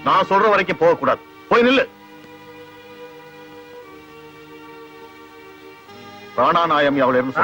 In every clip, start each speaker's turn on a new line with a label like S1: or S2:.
S1: நான் சொல்ற வரைக்கும் போக கூடாது. போய் நில்லு. பிராணாநாயம் அவள் இருந்து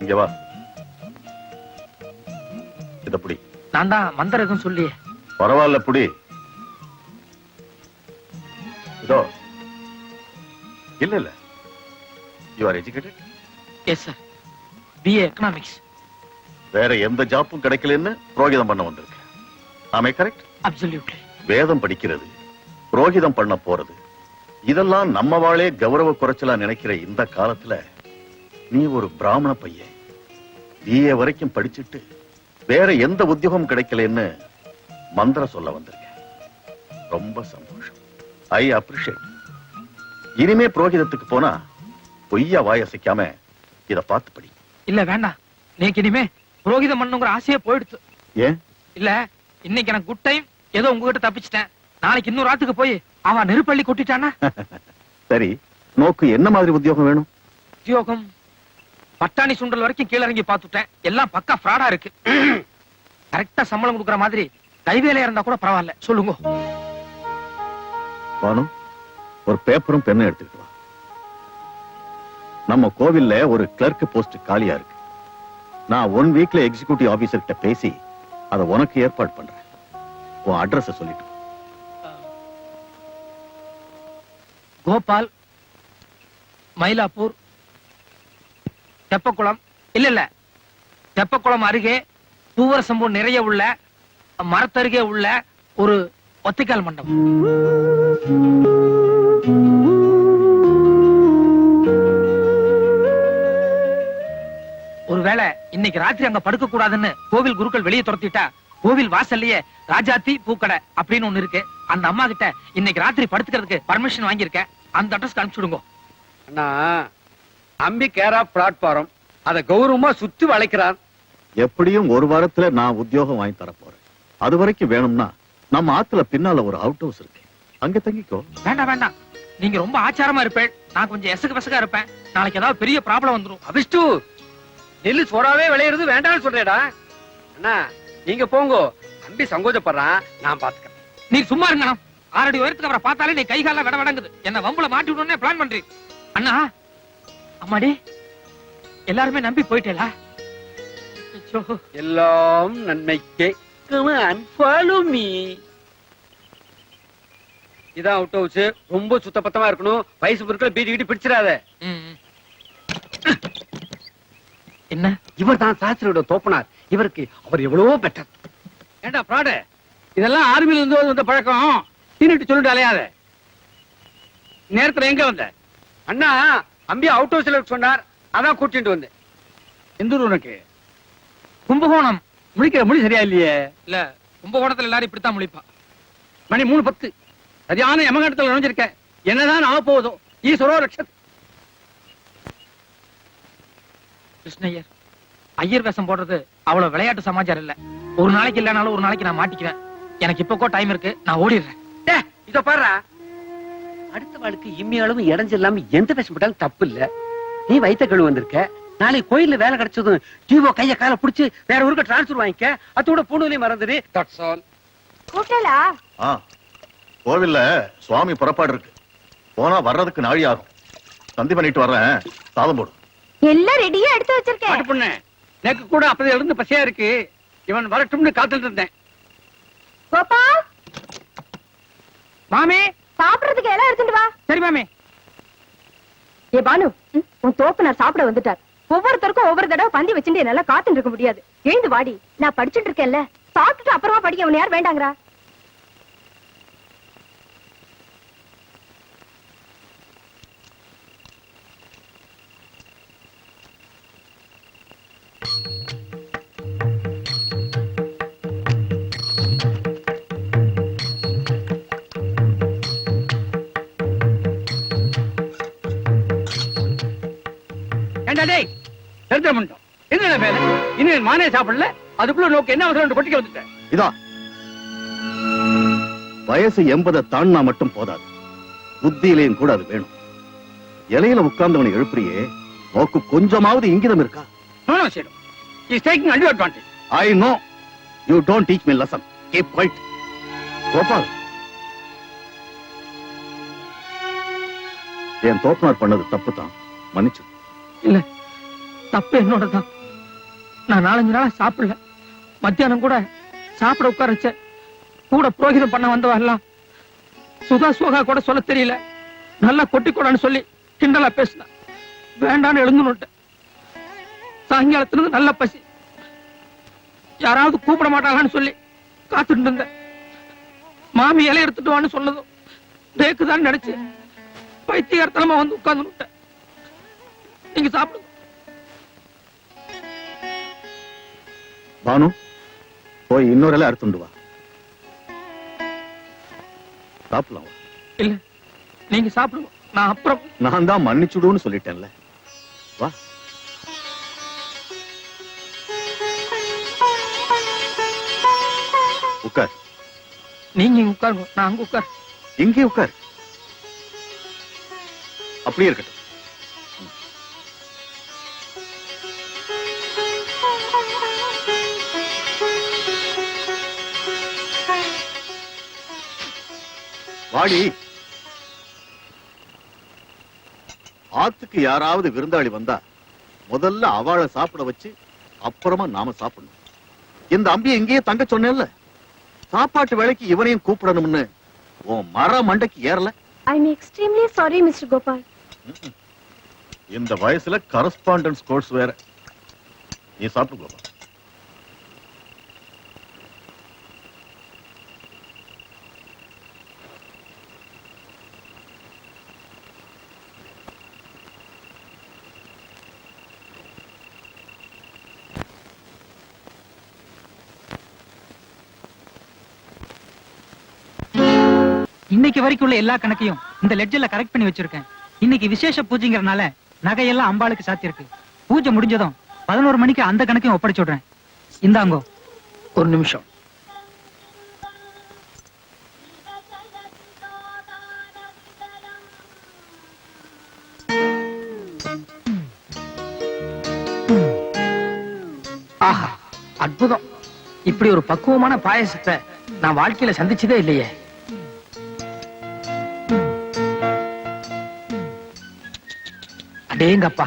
S1: இங்க வா. இத புடி.
S2: நான் தான் மந்திரம் எதுவும் சொல்லி.
S1: பரவாயில்ல புடி. இதோ. இல்ல இல்ல. You are educated?
S2: Yes sir. BA Economics.
S1: வேற எந்த ஜாப்பும் கிடைக்கலன்னு புரோகிதம் பண்ண வந்திருக்கேன். ஆமே கரெக்ட்?
S2: Absolutely.
S1: வேதம் படிக்கிறது, புரோகிதம் பண்ண போறது, இதெல்லாம் நம்ம வாளே கௌரவ குறைச்சலா நினைக்கிற இந்த காலத்துல நீ ஒரு பிராமண பையன் BA வரைக்கும் படிச்சுட்டு வேற எந்த உத்தியோகம் கிடைக்கலன்னு மந்திரம் சொல்ல வந்திருக்கேன். ரொம்ப சந்தோஷம். I appreciate. இனிமே புரோகிதத்துக்கு போனா பொய்யா வாயசைக்காம இத பார்த்து படி.
S2: இல்ல வேண்டாம். நீக்கு இனிமே புரோகிதம் பண்ணுங்கிற ஆசையே போயிடுச்சு.
S1: ஏன்?
S2: இல்ல இன்னைக்கு எனக்கு குட் டைம், ஏதோ உங்ககிட்ட தப்பிச்சிட்டேன். நாளைக்கு இன்னொரு ராத்துக்கு போய் அவன் நெருப்பள்ளி கொட்டிட்டானா?
S1: சரி, நோக்கு என்ன மாதிரி உத்தியோகம் வேணும்?
S2: உத்தியோகம் பட்டாணி சுண்டல் வரைக்கும் கீழ இறங்கி பார்த்துட்டேன். எல்லாம் பக்கா ஃப்ராடா இருக்கு. கரெக்டா சம்பளம் கொடுக்கற மாதிரி கைவேலையா இருந்தா கூட பரவாயில்ல. சொல்லுங்க.
S1: வானு, ஒரு பேப்பரும் பெண்ணும் எடுத்துக்கிட்டு வா. நம்ம கோவில்ல ஒரு கிளர்க் போஸ்ட் காலியா இருக்கு. நான் 1 வீக்ல எக்ஸிகியூட்டிவ் ஆபீசர் கிட்ட பேசி அதை உனக்கு ஏற்பாடு பண்றேன். உன் அட்ரஸ் சொல்லிட்டு.
S2: கோபால், மயிலாப்பூர், தெப்பக்குளம். இல்ல இல்ல, தெப்பக்குளம் அருகே பூவரசம்பூ நிறைய உள்ள மரத்தருகே உள்ள ஒரு ஒத்திக்கால் மண்டபம். ஒருவேளை இன்னைக்கு ராத்திரி அங்க படுக்க கூடாதுன்னு கோவில் குருக்கள் வெளியே துரத்திட்டா, கோவில் வாசல்லையே ராஜாத்தி பூக்கடை அப்படின்னு ஒண்ணு இருக்கு. அந்த அம்மா கிட்ட இன்னைக்கு ராத்திரி படுத்துக்கிறதுக்கு பர்மிஷன் வாங்கியிருக்கேன். அந்த அட்ரஸ் அனுப்பிச்சுடுங்க.
S3: அண்ணா, அம்பி கேரா பிளாட்பாரம் அத கௌரவமா சுத்தி வளைக்கிறார்.
S1: எப்படியும் ஒரு வாரத்துல நான் உத்தியோகம் வாங்கி தர போறேன். அது வரைக்கும் வேணும்னா நம்ம ஆத்துல பின்னால ஒரு அவுட் ஹவுஸ் இருக்கு, அங்க தங்கிக்கோ.
S2: வேண்டாம் வேண்டாம், நீங்க ரொம்ப ஆச்சாரமா இருப்பேன். நான் கொஞ்சம் எசகு பெசகா இருப்பேன். நாளைக்கு ஏதாவது பெரிய ப்ராப்ளம் வந்துரும்.
S3: அபிஷ்டு, நெல்லு சோடாவே விளையிறது வேண்டாம்னு சொல்றேடா. அண்ணா நீங்க போங்க, அம்பி சங்கோஜப்படுறான், நான் பாத்துக்கிறேன்.
S2: நீ சும்மா இருங்க. 6 அடி உயரத்துக்கு அவரை பார்த்தாலே நீ கைகால விட விடங்குது. என்ன வம்புல மாட்டி விடணும்னு பிளான் பண்றீங்க. அண்ணா, அம்மாடி, எல்லாருமே நம்பி போயிட்டேலா?
S3: எல்லாம் நன்மைக்கே. Follow me. இதான் அவுட் ஹவுஸ். ரொம்ப சுத்தபத்தமா இருக்கணும். வயசு பொருட்கள் பீடி கிட்டி பிடிச்சிடாத.
S2: என்ன?
S3: இவர் தான் சாஸ்திரியோட தோப்பனார். இவருக்கு அவர் எவ்வளவோ பெட்டர். ஏண்டா பிராடு, இதெல்லாம் ஆர்மியில இருந்து வந்த பழக்கம். தீனிட்டு சொல்லிட்டு அலையாத. நேரத்துல எங்க வந்த? அண்ணா அம்பி அவுட் ஹவுஸ்ல சொன்னார், அதான் கூட்டிட்டு வந்தேன். எந்த ஊர் உனக்கு?
S2: கும்பகோணம்.
S3: முழிக்கிற மொழி சரியா இல்லையே.
S2: இல்ல, கும்பகோணத்துல எல்லாரும் இப்படித்தான் முழிப்பா.
S3: மணி 3:10. சரியான யமகண்டத்துல நுழைஞ்சிருக்க. என்னதான் ஆக போகுதோ. ஈஸ்வரோ ரட்சத்.
S2: கிருஷ்ணய்யர், ஐயர் வேஷம் போடுறது அவ்வளவு விளையாட்டு சமாச்சாரம் இல்ல. ஒரு நாளைக்கு இல்லனாலும் ஒரு நாளைக்கு நான் மாட்டிக்குவேன். எனக்கு இப்போக்கோ டைம் இருக்கு, நான் ஓடிடுறேன்.
S3: இத பாரு, அடுத்த வாழ்க்கை இம்மி அளவு இடைஞ்சல்லாம எந்த வேஷம் போட்டாலும் தப்பு இல்ல. நீ வைத்த கழுவு வந்திருக்க. நாளைக்கு கோயில்ல வேலை கிடைச்சதும் ஜீவோ கைய கால புடிச்சு வேற ஊருக்கு டிரான்ஸ்பர் வாங்கிக்க. அதோட பொண்ணுலயும் மறந்துடு. That's all.
S4: கூட்டலா?
S1: கோவில்ல சுவாமி புறப்பாடு இருக்கு. போனா வர்றதுக்கு நாழி ஆகும். சந்தி பண்ணிட்டு வர்றேன். சாதம் போடு.
S4: எல்லாம் ரெடியா எடுத்து வச்சிருக்கேன்.
S3: பொண்ணு, எனக்கு கூட அப்பதான் எழுந்து பசியா இருக்கு. இவன் வரட்டும்னு காத்துட்டு இருந்தேன்.
S4: கோபால்,
S2: மாமி,
S4: சாப்பிடுறதுக்கு எல்லாம் எடுத்துட்டு வா.
S2: சரி மாமி.
S4: ஏ பானு, உன் தோப்பனார் சாப்பிட வந்துட்டார். ஒவ்வொருத்தருக்கும் ஒவ்வொரு தடவை பந்தி வச்சுட்டு என்னால காத்துட்டு இருக்க முடியாது. எழுந்து வாடி. நான் படிச்சுட்டு இருக்கேன்ல. சாப்பிட்டுட்டு அப்புறமா படிக்க அவன் யார் வேண்டாங்கிறா?
S3: ஏண்டா டேய் தெரிஞ்ச மட்டும் என்ன பேரு இன்னும் மானே சாப்பிடல அதுக்குள்ள நோக்கு என்ன அவசரம் கொட்டிக்க வந்துட்டேன்.
S1: இதா வயசு 80 தாண்டினா மட்டும் போதாது, புத்தியிலையும் கூட அது வேணும். இலையில உட்கார்ந்தவனை எழுப்புறியே, நோக்கு கொஞ்சமாவது இங்கிதம் இருக்கா?
S3: நோ சரி is taking advantage.
S1: I know you don't teach me lesson. Keep quiet. Gopal, என் தோப்பனார் பண்ணது தப்பு தான், மன்னிச்சு.
S2: இல்ல, தப்பு என்னோடதான். நான் 4-5 நாளா சாப்பிடல. மத்தியானம் கூட சாப்பிட உட்கார வச்சேன். கூட புரோகிதம் பண்ண வந்தவெல்லாம் சுகா சுகா கூட சொல்ல தெரியல, நல்லா கொட்டிக்கூடான்னு சொல்லி கிண்டலா பேசின. வேண்டான்னு எழுந்துனுட்டேன். சாயங்காலத்துல இருந்து நல்ல பசி, யாராவது கூப்பிட மாட்டாங்கன்னு சொல்லி காத்துட்டு இருந்தேன். மாமி இலை எடுத்துட்டு வான்னு சொன்னதும் பேக்குதான் நினைச்சு பைத்தியகாரத்தனமா வந்து உட்கார்ந்து. நீங்க சாப்பிடுங்க.
S1: பானு, போய் இன்னொரு இலை அறுத்துண்டு வா, சாப்பிடலாம்.
S2: இல்ல, நீங்க சாப்பிடுங்க, நான் அப்புறம்.
S1: நான் தான் மன்னிச்சுடுன்னு சொல்லிட்டேன்ல, வா. உட்கார்.
S2: நீங்க இங்க உட்காருங்க, நான் அங்க உட்கார்.
S1: இங்கே உட்கார். அப்படியே இருக்கட்டும். வாடி. ஆத்துக்கு யாராவது விருந்தாளி வந்தா முதல்ல அவளை சாப்பிட வச்சு அப்புறமா நாம சாப்பிடணும். இந்த அம்பியை இங்கேயே தங்க சொன்னேன்ல, சாப்பாட்டு வேலைக்கு இவனையும் கூப்பிடணும்னு உன் மர மண்டைக்கு ஏறல.
S4: I am extremely sorry mister Gopal.
S1: இந்த வயசுல கரஸ்பாண்டன்ஸ் கோர்ஸ் வேற. நீ சாப்பிடு கோபால்.
S5: இன்னைக்கு வரைக்கும் உள்ள எல்லா கணக்கையும் இந்த லெட்ஜர்ல கரெக்ட் பண்ணி வச்சிருக்கேன். இன்னைக்கு விசேஷ பூஜைங்கறனால நகையெல்லாம் அம்பாளுக்கு சாத்தியிருக்கு. பூஜை முடிஞ்சதும் 11 மணிக்கு அந்த கணக்கையும் ஒப்படைச்சு விடுறேன். இந்தாங்கோ.
S2: ஒரு நிமிஷம். ஆஹா, அற்புதம். இப்படி ஒரு பக்குவமான பாயசத்தை நான் வாழ்க்கையில சந்திச்சதே இல்லையே. அடேங்கப்பா,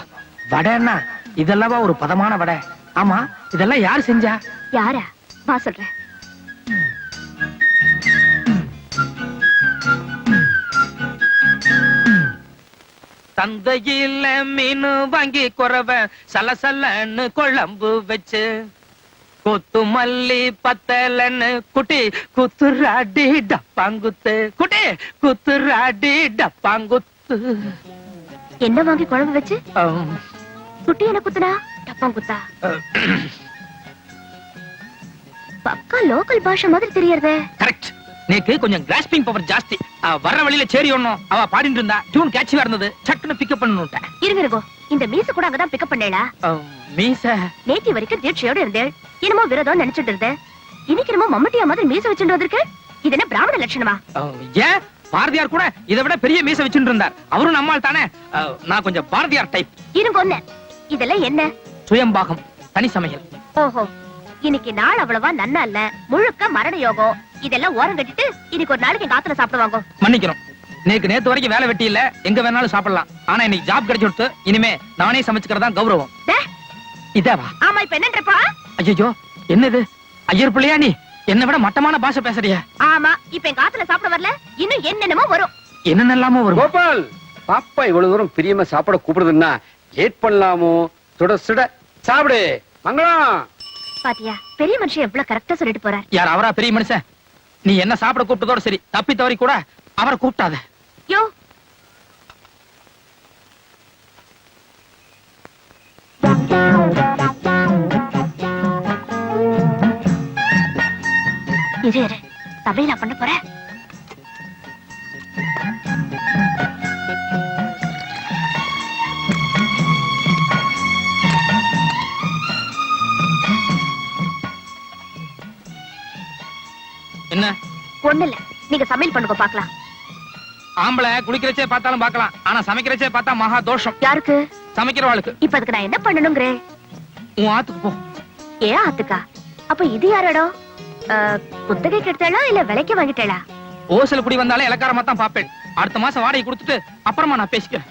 S2: வடைன்னா இதெல்லாம் ஒரு பதமான வடை. ஆமா, இதெல்லாம் யார் செஞ்சா?
S4: யாரா? வா சொல்றேன்.
S2: சந்தையில மீன் வாங்கி குறவ சலசலன்னு குழம்பு வச்சு கொத்து மல்லி பத்தலன்னு குட்டி குத்துராடி டப்பாங்குத்து, குட்டி குத்துராடி டப்பாங்குத்து.
S4: என்ன வாங்கி குழம்பு வச்சு குட்டி என்ன குத்துனா? டப்பாங் குத்தா? பக்கா லோக்கல் பாஷை மாதிரி தெரியறதே.
S2: கரெக்ட். நேக்கு கொஞ்சம் கிராஸ்பிங் பவர் ஜாஸ்தி. வர்ற வழியில சேரி ஒண்ணும் அவ பாடிட்டு இருந்தா டியூன் கேட்சியா இருந்தது, சட்டுன்னு பிக்கப் பண்ணனுட்டேன்.
S4: இருங்க, இந்த மீச கூட அங்கதான் பிக்கப் பண்ணேளா?
S2: மீச
S4: நேத்தி வரைக்கும் தீட்சையோட இருந்தேன். என்னமோ விரதம் நினைச்சிட்டு இருந்தேன். இன்னைக்கு என்னமோ மம்மட்டியா மாதிரி மீச வச்சுட்டு வந்திருக்க. இது என்ன பிராமண லட்சணமா?
S2: ஏன், பாரதியார் கூட இதை விட பெரிய மீச வச்சுட்டு இருந்தார். அவரும் நம்மால் தானே. நான் கொஞ்சம் பாரதியார் டைப்.
S4: இருங்க ஒண்ணு, இதெல்லாம் என்ன?
S2: சுயம்பாகம், தனி சமையல்.
S4: ஓஹோ, இன்னைக்கு நாள் அவ்வளவா நன்னா இல்ல, முழுக்க மரண யோகம். இதெல்லாம் ஓரம் கட்டிட்டு இன்னைக்கு ஒரு நாளைக்கு எங்க ஆத்துல சாப்பிடுவாங்க.
S2: மன்னிக்கிறோம், நேத்து வரைக்கும் வேலை வெட்டி இல்ல, எங்க வேணாலும் சாப்பிடலாம். ஆனா இன்னைக்கு ஜாப் கிடைச்சு கொடுத்து இனிமே நானே சமைச்சுக்கிறதா கௌரவம். இதேவா?
S4: ஆமா, இப்ப என்னன்றப்பா?
S2: ஐயோ, என்னது ஐயர் பிள்ளையா நீ? என்ன விட மட்டமான பாஷை பேசுறியா?
S4: ஆமா, இப்ப எங்க ஆத்துல சாப்பிட வரல, இன்னும் என்னென்னமோ வரும்.
S2: என்னென்னலாமோ வரும்.
S3: கோபால், பாப்பா இவ்வளவு தூரம் பிரியமா சாப்பிட கூப்பிடுதுன்னா லேட் பண்ணலாமோ? சுட சுட சாப்பிடு. மங்களம்.
S4: பாத்தியா, பெரிய மனுஷன் எவ்வளவு கரெக்டா சொல்லிட்டு போறார்.
S2: யார் அவரா பெரிய மனுஷன்? நீ என்ன சாப்பிட கூப்பிட்டதோட சரி, தப்பி தவறி கூட அவரை கூப்பிட்டாத.
S4: யோ, இரு, சமையல் நான் பண்ண போறேன்.
S2: என்ன
S4: ஒண்ணு இல்ல, நீங்க சமையல் பண்ணுங்க பாக்கலாம்.
S2: ஆம்பளை குளிக்கிறச்சே பார்த்தாலும் பார்க்கலாம், ஆனா சமைக்கிறச்சே பார்த்தா மகா தோஷம்.
S4: யாருக்கு?
S2: சமைக்கிறவாளுக்கு.
S4: இப்ப அதுக்கு நான் என்ன பண்ணணுங்கிறேன்?
S2: உன் ஆத்துக்கு போ.
S4: ஏன் ஆத்துக்கா? அப்ப இது யார் இடம்? குத்தகைக்கு எடுத்தாளா இல்ல விலைக்கு வாங்கிட்டாளா?
S2: ஓசல் குடி வந்தாலே இலக்காரமா தான் பாப்பேன். அடுத்த மாசம் வாடகை கொடுத்துட்டு அப்புறமா நான் பேசிக்கிறேன்.